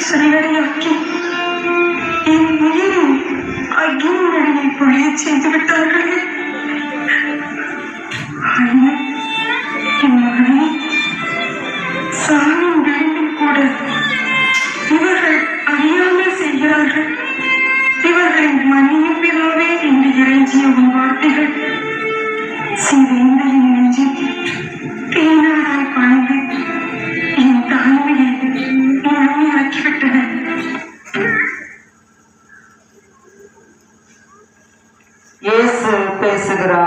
சல்லடையாக்கி என் உயிரை அக்னியை பொழிய செய்து விட்டார்களே. என் மகனே, சாமியின் விளிம்பில் கூட இவர்கள் அறியாமல் செய்கிறார்கள். இவர்களின் மணியின் பிதாவே என்று இறைஞ்சிய உன் வார்த்தைகள் சிதைந்த என் நெஞ்சில் தேனாராய் பாய்ந்து என் தாய்மையை முழுமையாக்கிவிட்டன. இயேசு பேசுகிறார்.